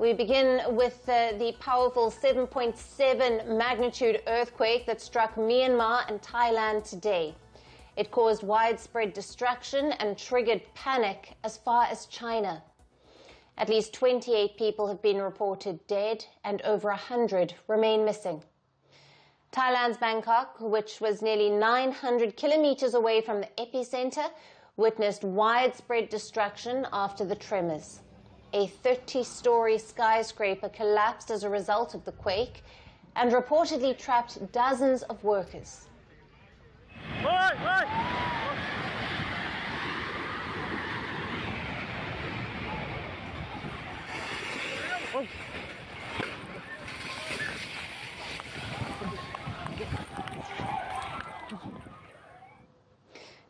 We begin with the powerful 7.7 magnitude earthquake that struck Myanmar and Thailand today. It caused widespread destruction and triggered panic as far as China. At least 28 people have been reported dead and over 100 remain missing. Thailand's Bangkok, which was nearly 900 kilometers away from the epicenter, witnessed widespread destruction after the tremors. A 30-story skyscraper collapsed as a result of the quake and reportedly trapped dozens of workers.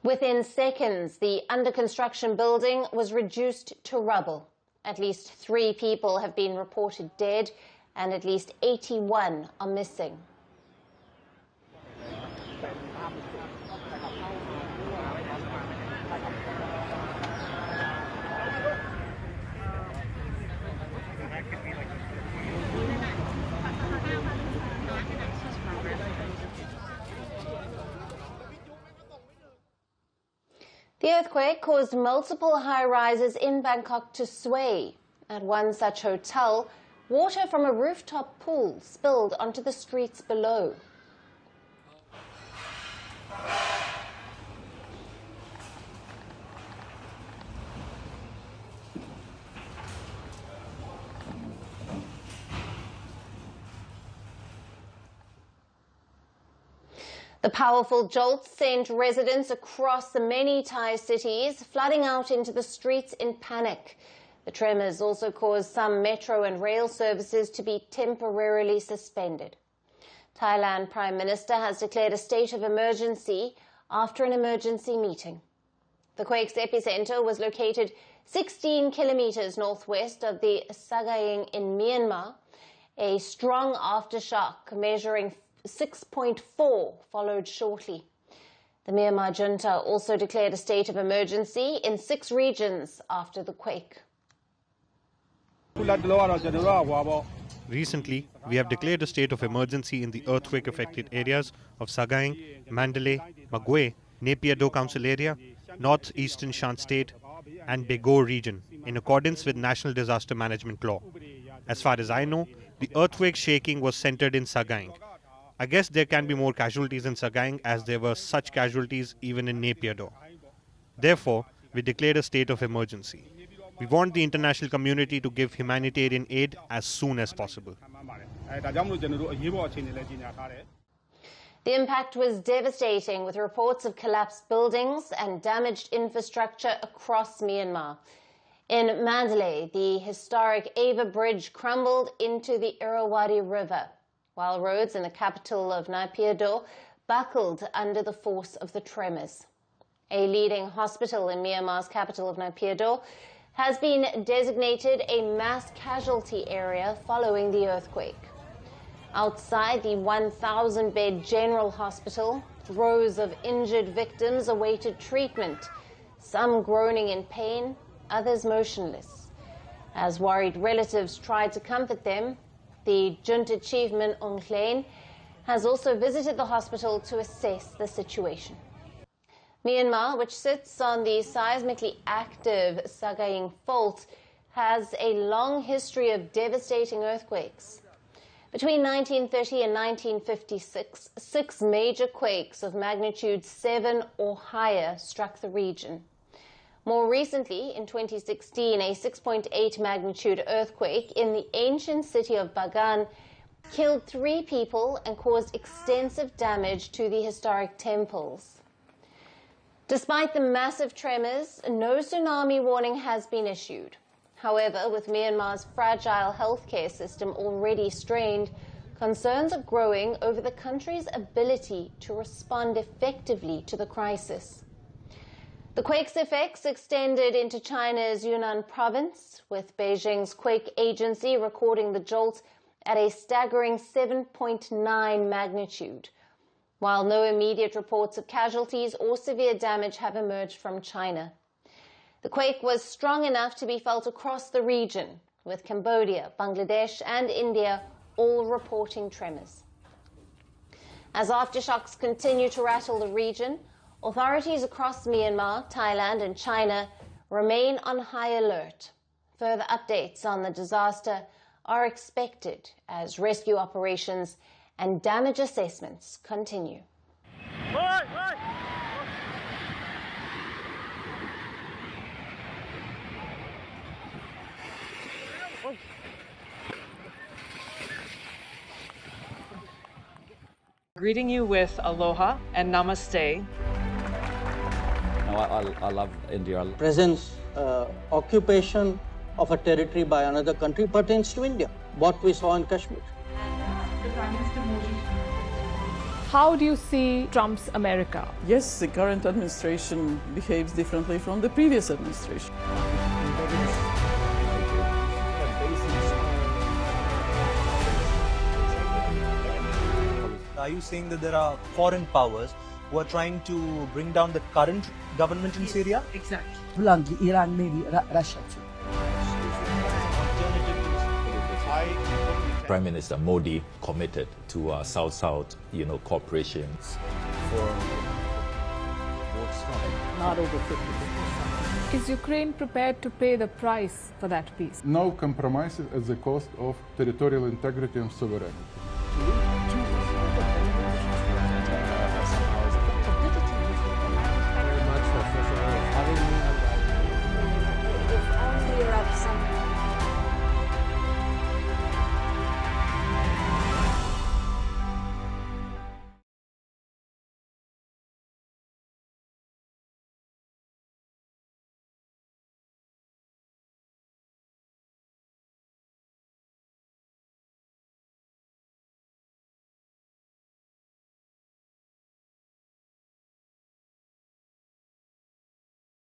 Within seconds, the under-construction building was reduced to rubble. At least 3 people have been reported dead and at least 81 are missing. The earthquake caused multiple high-rises in Bangkok to sway. At one such hotel, water from a rooftop pool spilled onto the streets below. The powerful jolts sent residents across the many Thai cities flooding out into the streets in panic. The tremors also caused some metro and rail services to be temporarily suspended. Thailand Prime Minister has declared a state of emergency after an emergency meeting. The quake's epicenter was located 16 kilometers northwest of the Sagaing in Myanmar. A strong aftershock measuring 6.4 followed shortly. The Myanmar junta also declared a state of emergency in 6 regions after the quake. Recently, we have declared a state of emergency in the earthquake-affected areas of Sagaing, Mandalay, Magwe, Naypyidaw Council Area, North-Eastern Shan State and Begor region in accordance with National Disaster Management Law. As far as I know, the earthquake shaking was centered in Sagaing. I guess there can be more casualties in Sagaing as there were such casualties even in Naypyidaw. Therefore, we declared a state of emergency. We want the international community to give humanitarian aid as soon as possible. The impact was devastating, with reports of collapsed buildings and damaged infrastructure across Myanmar. In Mandalay, the historic Ava Bridge crumbled into the Irrawaddy River, while roads in the capital of Naypyidaw buckled under the force of the tremors. A leading hospital in Myanmar's capital of Naypyidaw has been designated a mass casualty area following the earthquake. Outside the 1,000-bed general hospital, rows of injured victims awaited treatment, some groaning in pain, others motionless. As worried relatives tried to comfort them, the junta chief Min Aung Hlaing has also visited the hospital to assess the situation. Myanmar, which sits on the seismically active Sagaing fault, has a long history of devastating earthquakes. Between 1930 and 1956, 6 major quakes of magnitude 7 or higher struck the region. More recently, in 2016, a 6.8 magnitude earthquake in the ancient city of Bagan killed 3 people and caused extensive damage to the historic temples. Despite the massive tremors, no tsunami warning has been issued. However, with Myanmar's fragile healthcare system already strained, concerns are growing over the country's ability to respond effectively to the crisis. The quake's effects extended into China's Yunnan province, with Beijing's Quake agency recording the jolt at a staggering 7.9 magnitude, while no immediate reports of casualties or severe damage have emerged from China. The quake was strong enough to be felt across the region, with Cambodia, Bangladesh and India all reporting tremors. As aftershocks continue to rattle the region, authorities across Myanmar, Thailand and China remain on high alert. Further updates on the disaster are expected as rescue operations and damage assessments continue. Greeting you with aloha and namaste. I love India. Presence, occupation of a territory by another country pertains to India, what we saw in Kashmir. How do you see Trump's America? Yes, the current administration behaves differently from the previous administration. Are you saying that there are foreign powers who are trying to bring down the current government in Syria? Exactly. Iran, maybe Russia too. Prime Minister Modi committed to South-South, cooperation. Not over 50%. Is Ukraine prepared to pay the price for that peace? No compromises at the cost of territorial integrity and sovereignty.